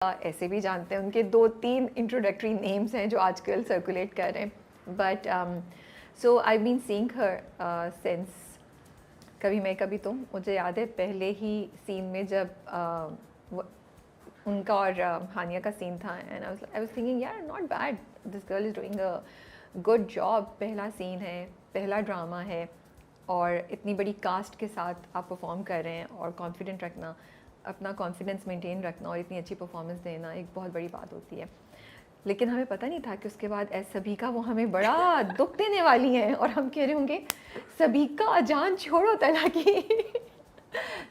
ऐसे भी जानते हैं, उनके 2-3 इंट्रोडक्टरी नेम्स हैं जो आजकल सर्कुलेट कर रहे हैं, but so I been seeing her since कभी मैं कभी तुम। मुझे याद है पहले ही सीन में जब उनका और हानिया का सीन था, एंड आई वाज थिंकिंग यार not bad, this girl is doing a good job. पहला सीन है, पहला ड्रामा है, और इतनी बड़ी कास्ट के साथ आप परफॉर्म कर रहे हैं, और कॉन्फिडेंट रखना, अपना कॉन्फिडेंस मेंटेन रखना और इतनी अच्छी परफॉर्मेंस देना एक बहुत बड़ी बात होती है। लेकिन हमें पता नहीं था कि उसके बाद सभी का वो हमें बड़ा दुख देने वाली हैं, और हम कह रहे होंगे सभी का जान छोड़ो तला की।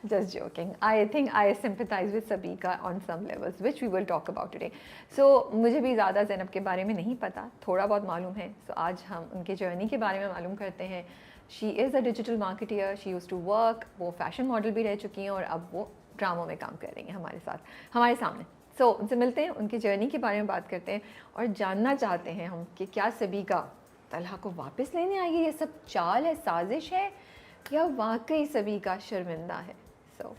Just joking. I think I sympathize with Sabika on some levels, which we will talk about today. So मुझे भी ज़्यादा ज़ैनब के बारे में नहीं पता, थोड़ा बहुत मालूम है। So आज हम उनके जर्नी के बारे में मालूम करते हैं। She is a digital marketer. She used to work. वो फैशन मॉडल भी रह चुकी हैं, और अब वो ड्रामों में काम कर रही हैं हमारे साथ, हमारे सामने। So उनसे मिलते हैं, उनकी जर्नी के बारे में बात करते हैं, और जानना चाहते हैं हम कि क्या सबीका तलहा को वापस लेने आई है, ये सब चाल है, साजिश है, या वाकई सबीका शर्मिंदा है। So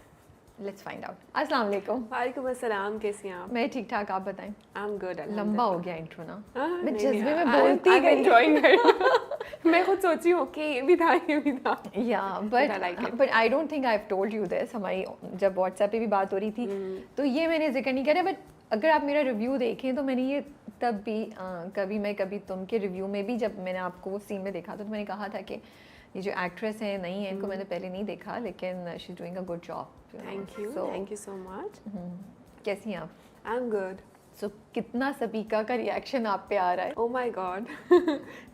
let's find out. अस्सलाम वालेकुम। वालेकुम अस्सलाम, कैसी हैं आप? मैं ठीक ठाक, आप बताएं। I am good. लंबा हो गया इंट्रो ना, मैं नहीं, जज्बे में नहीं, बोलती I'm गई। enjoying it. मैं खुद सोची हूँ कि ये भी था, ये भी था। या but I don't think I have told you this. हमारी जब व्हाट्सएप पे भी बात हो रही थी तो ये मैंने जिक्र नहीं करा, बट अगर आप मेरा रिव्यू देखें तो मैंने ये तब भी कभी मैं कभी तुम के रिव्यू में भी जब मैंने आपको वो सीन में देखा तो मैंने कहा था कि ये जो एक्ट्रेस है नहीं है, इनको मैंने पहले नहीं देखा, लेकिन she is doing a good job. Thank you so much. कैसी हैं आप? I am good. सो कितना सबीका का रिएक्शन आप पे आ रहा है? Oh my God.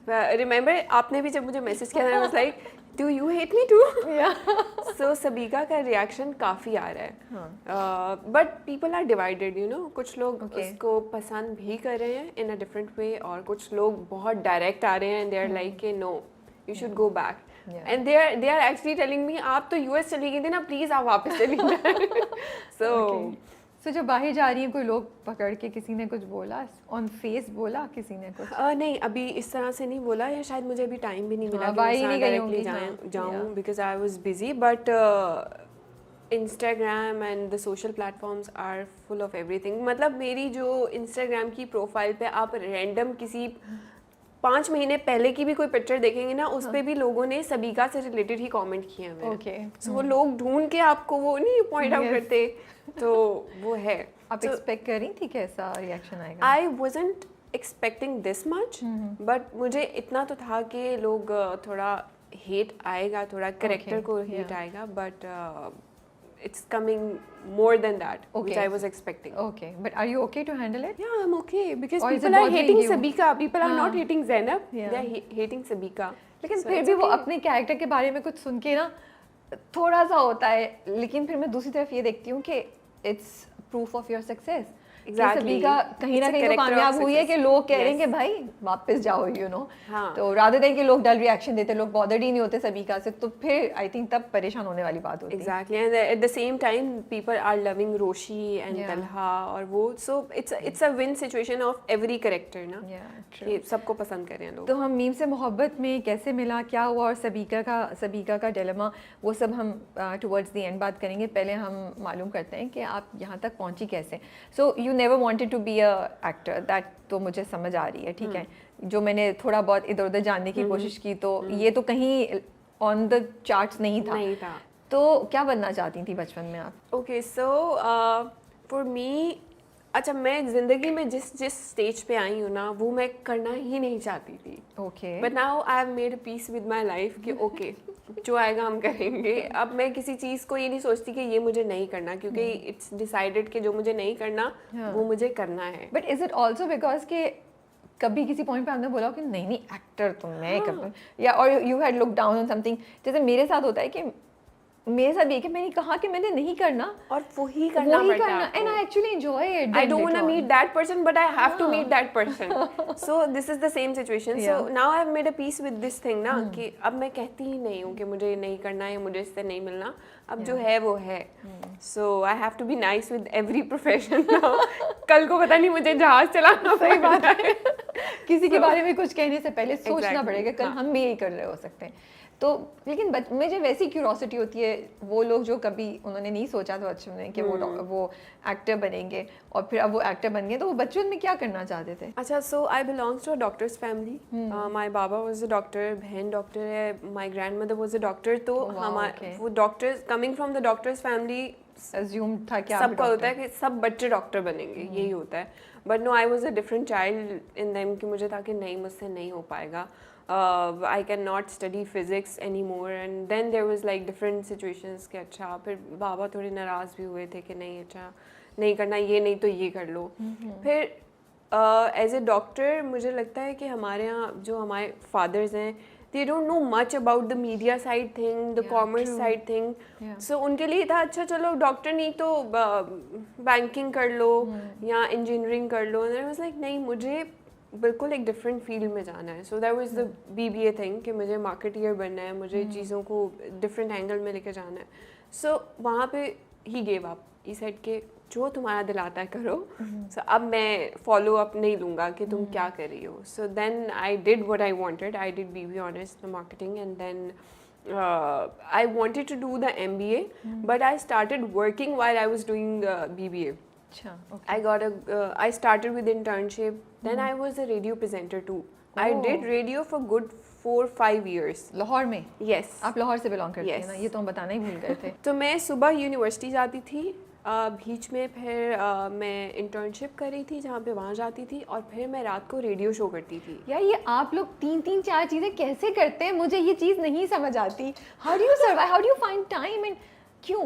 रिमेंबर आपने भी जब मुझे मैसेज किया I was like do you hate me too? So Sabika का रिएक्शन काफ़ी आ रहा है, but people are divided, you know. कुछ लोग उसको पसंद भी कर रहे हैं इन अ डिफरेंट वे, और कुछ लोग बहुत डायरेक्ट आ रहे हैं, दे आर लाइक के no you should go back, and they are actually telling me आप तो यूएस चली गई थी ना, प्लीज़ आप वापस चली जाए। सो जब बाहर जा रही हैं कोई लोग पकड़ के, किसी ने कुछ बोला ऑन फेस, बोला किसी ने कुछ? नहीं, अभी इस तरह से नहीं बोला, या शायद मुझे अभी टाइम भी नहीं मिला कि जाऊँ because I was busy, but Instagram and the social platforms are full of everything. मतलब मेरी जो इंस्टाग्राम की प्रोफाइल पे आप रैंडम किसी 5 महीने पहले की भी कोई पिक्चर देखेंगे ना, उस पे भी लोगों ने सबीका से रिलेटेड ही कमेंट किए हैं। सो वो लोग ढूंढ के आपको वो नहीं पॉइंट आउट करते, तो वो है। आप एक्सपेक्ट कर रही थी कैसा रिएक्शन आएगा? I wasn't expecting this much, but मुझे इतना तो था कि लोग थोड़ा हेट आएगा, थोड़ा कैरेक्टर को हेट आएगा, but it's coming more than that, which I was expecting. Okay, but are you okay to handle it? Yeah, I'm okay, because Or people are hating you? Sabika. People are not hating Zainab. They are hating Sabika. लेकिन फिर भी वो अपने character के बारे में कुछ सुन के ना थोड़ा सा होता है, लेकिन फिर मैं दूसरी तरफ ये देखती हूँ कि it's proof of your success. Sabika कहीं ना कहीं तो कामयाब हुई है कि लोग कह रहे हैं कि भाई वापस जाओ, यू नो। तो रादर देन कि लोग डल रिएक्शन देते, लोग बॉदर्ड ही नहीं होते सबीका से, तो फिर आई थिंक तब परेशान होने वाली बात होती है। Exactly, and at the same time people are loving Roshi and Talha, और वो so it's a win situation of every character ना, कि सबको पसंद कर रहे हैं लोग। तो हम मीम से मोहब्बत में कैसे मिला, क्या हुआ, और सबीका का डिलेमा, वो सब हम टुवर्ड्स द एंड बात करेंगे। पहले हम मालूम करते हैं कि आप यहाँ तक पहुँची कैसे। So you never wanted to be a actor, that तो मुझे समझ आ रही है, ठीक है। जो मैंने थोड़ा बहुत इधर उधर जानने की कोशिश की तो ये तो कहीं ऑन द चार्ट्स नहीं था। तो क्या बनना चाहती थी बचपन में आप? ओके, सो फॉर मी, अच्छा, मैं ज़िंदगी में जिस स्टेज पे आई हूँ ना, वो मैं करना ही नहीं चाहती थी। Okay, but now I have made peace with my life कि ओके जो आएगा हम करेंगे। अब मैं किसी चीज़ को ये नहीं सोचती कि ये मुझे नहीं करना, क्योंकि इट्स डिसाइडेड कि जो मुझे नहीं करना वो मुझे करना है। But is it also because के कभी किसी पॉइंट पे आपने बोला कि नहीं एक्टर तो मैं कर, या और you had look down on something? जैसे मेरे साथ होता है कि मेरे साथ ये कि मैंने कहा कि मैंने नहीं करना, और वही करना and I actually enjoy it. I don't want to meet that person, but I have to meet that person. So this is the same situation. So now I have made a peace with this thing ना, कि अब मैं कहती ही नहीं हूँ कि मुझे नहीं करना है, मुझे इससे नहीं मिलना, अब जो है वो है। So I have to be nice with every profession now. कल को पता नहीं मुझे जहाज चलाना। सही बात है। किसी के बारे में कुछ कहने से पहले सोचना पड़ेगा, कल हम भी यही कर रहे हो सकते हैं। तो लेकिन मुझे वैसी क्यूरोसिटी होती है, वो लोग जो कभी उन्होंने नहीं सोचा था बचपन में कि वो एक्टर बनेंगे और फिर अब वो एक्टर बन गए, तो वो बचपन में क्या करना चाहते थे? अच्छा, so I belongs to a doctors family. My बाबा वाज अ डॉक्टर, बहन डॉक्टर है, my grandmother was a doctor. तो हमारे वो doctors, coming from the doctors family, assume था कि सबका होता है कि सब बच्चे डॉक्टर बनेंगे, यही होता है. But no, I was a different child in them, कि मुझे था कि नहीं, मुझसे नहीं हो पाएगा. I cannot study physics anymore. And then there was like different situations कि अच्छा, फिर बाबा थोड़े नाराज़ भी हुए थे कि नहीं, अच्छा नहीं करना ये, नहीं तो ये कर लो. फिर एज ए डॉक्टर मुझे लगता है कि हमारे यहाँ जो हमारे फादर्स हैं, they don't know much about the media side thing, the commerce side thing. So उनके लिए था अच्छा चलो डॉक्टर नहीं तो बैंकिंग कर लो या इंजीनियरिंग कर लो. And I was like नहीं, मुझे बिल्कुल एक डिफरेंट फील्ड में जाना है. So that was the BBA thing कि मुझे मार्केटियर बनना है, मुझे चीज़ों को डिफरेंट एंगल में लेकर जाना है. सो वहाँ पे he gave up. He said के जो तुम्हारा दिल आता है करो. सो अब मैं फॉलो अप नहीं लूँगा कि तुम क्या कर रही हो. So then I did what I wanted. I did BBA honours in marketing, and then I wanted to do the MBA, but I started working while I was doing BBA. अच्छा, I started with internship. Then I was a radio presenter too. I did radio for good 4-5 years. Lahore में? Yes. आप लाहौर से belong करते हैं Yes. ना, ये तो हम बताना ही भूल गए थे. तो मैं सुबह यूनिवर्सिटी जाती थी, बीच में फिर मैं इंटर्नशिप कर रही थी जहाँ पे वहाँ जाती थी, और फिर मैं रात को रेडियो शो करती थी. यार ये आप लोग 3-4 चीज़ें कैसे करते हैं, मुझे ये चीज़ नहीं समझ आती. How do you survive, how do you find time, and क्यों,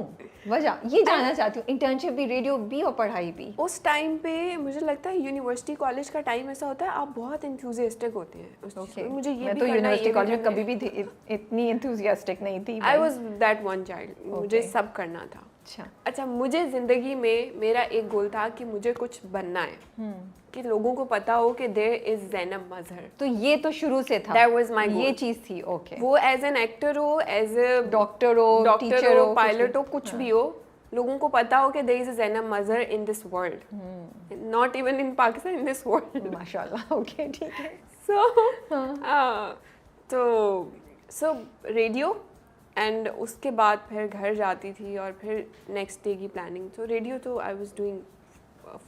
वजह ये जानना चाहती हूँ. इंटर्नशिप भी, रेडियो भी और पढ़ाई भी. उस टाइम पे मुझे लगता है यूनिवर्सिटी कॉलेज का टाइम ऐसा होता है, आप बहुत एंथुसियास्टिक होते हैं उस चीज़ में. मुझे ये मैं भी तो करना है, यूनिवर्सिटी ये कॉलेज भी में करना कभी भी इतनी एंथुसियास्टिक नहीं थी. I was that one child. मुझे सब करना था. अच्छा, मुझे ज़िंदगी में मेरा एक गोल था कि मुझे कुछ बनना है, कि लोगों को पता हो कि देयर इज ज़ैनब मजहर. तो ये तो शुरू से था, दैट वाज माय गोल. ये चीज़ थी. ओके, वो एज एन एक्टर हो, एज ए डॉक्टर हो, टीचर हो, पायलट हो, कुछ भी हो, लोगों को पता हो कि there is a Zainab Mazhar in this world, not even in Pakistan, in this world. माशाल्लाह. ओके, ठीक है. सो रेडियो, एंड उसके बाद फिर घर जाती थी और फिर नेक्स्ट डे की प्लानिंग. तो रेडियो तो आई was doing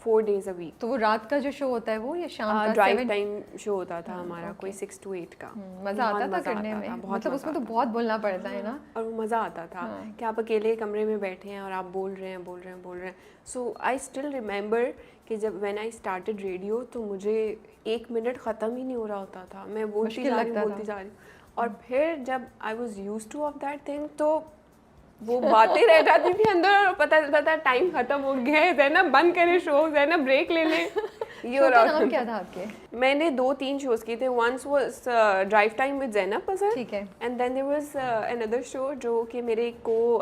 4 days a week. तो वो रात का जो शो होता है वो, या शाम का? ड्राइव टाइम शो होता था हमारा, कोई 6 to 8 का. मज़ा आता था करने में, मतलब उसमें तो बहुत बोलना पड़ता है ना. और वो मज़ा आता था कि आप अकेले कमरे में बैठे हैं और आप बोल रहे हैं. सो आई स्टिल रिमेंबर कि जब व्हेन आई स्टार्टेड रेडियो, तो मुझे 1 मिनट ख़त्म ही नहीं हो रहा होता था. मैं बोलती जा रही हूँ. और फिर जब I was use two of that thing, तो वो बातें रह जाती थी अंदर और पता चलता था टाइम खत्म हो गया है ना, बंद करें शो, है ना, ब्रेक ले लें. ये और नाम क्या था आपके? मैंने 2-3 शोज किए थे. Once was drive time with Zainab Mazhar, ठीक है. And then there was another show जो कि मेरे को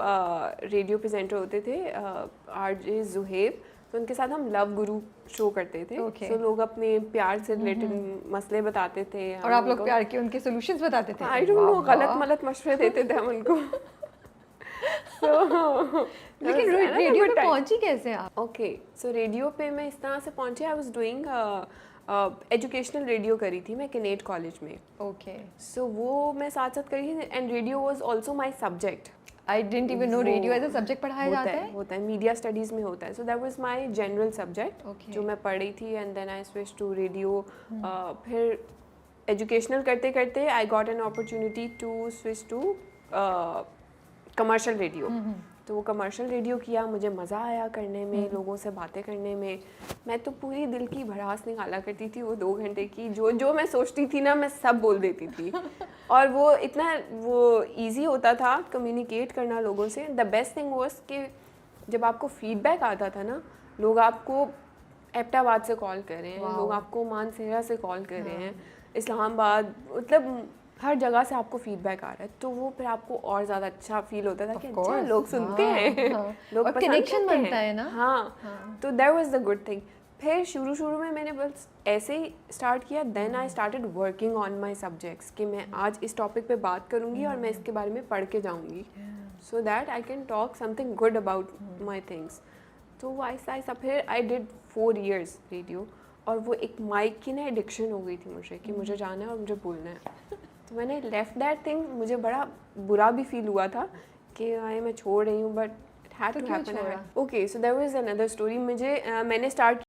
रेडियो प्रेजेंटर होते थे, RJ ज़ुहैब. तो उनके साथ हम लव गुरु शो करते थे. तो लोग अपने प्यार से रिलेटेड मसले बताते थे, और आप लोग प्यार के उनके सॉल्यूशंस बताते थे. आई डोंट नो, गलत मशवरे देते थे हम उनको. लेकिन रेडियो पे पहुंची कैसे आप? ओके, सो रेडियो पे मैं इस तरह से पहुंची. I was doing educational radio करी थी मैं किनेट कॉलेज में. ओके, सो वो मैं साथ साथ करी थी, and radio was also my subject. I didn't even know radio as a subject पढ़ाया जाता है. होता है, मीडिया स्टडीज़ में होता है. So that was my general subject जो मैं पढ़ रही थी, and then I switch to radio. फिर एजुकेशनल करते करते I got an opportunity to switch to commercial radio. तो वो कमर्शियल रेडियो किया, मुझे मज़ा आया करने में, लोगों से बातें करने में. मैं तो पूरी दिल की भड़ास निकाला करती थी वो 2 घंटे की. जो मैं सोचती थी ना, मैं सब बोल देती थी. और वो इतना ईजी होता था कम्युनिकेट करना लोगों से. द बेस्ट थिंग वाज कि जब आपको फीडबैक आता था ना, लोग आपको एबटाबाद से कॉल कर रहे हैं, लोग आपको मानसेरा से कॉल कर रहे हैं, इस्लामाबाद, मतलब हर जगह से आपको फीडबैक आ रहा है. तो वो फिर आपको और ज़्यादा अच्छा फील होता था कि अच्छा लोग सुनते हैं, लोग कनेक्शन बनता है ना. हाँ, तो that was the good thing. फिर शुरू में मैंने बस ऐसे ही स्टार्ट किया. Then I started working on my subjects कि मैं आज इस टॉपिक पे बात करूँगी और मैं इसके बारे में पढ़ के जाऊँगी, so that I can talk something good about my things. तो वो ऐसा फिर आई डिड 4 years रेडियो. और वो एक माइक की ना एडिक्शन हो गई थी मुझे कि मुझे जाना है और मुझे बोलना है. तो मैंने लेफ्ट दैट थिंग, मुझे बड़ा बुरा भी फील हुआ था कि मैं छोड़ रही हूँ, but had to happen. Okay, so there was another story. मैंने स्टार्ट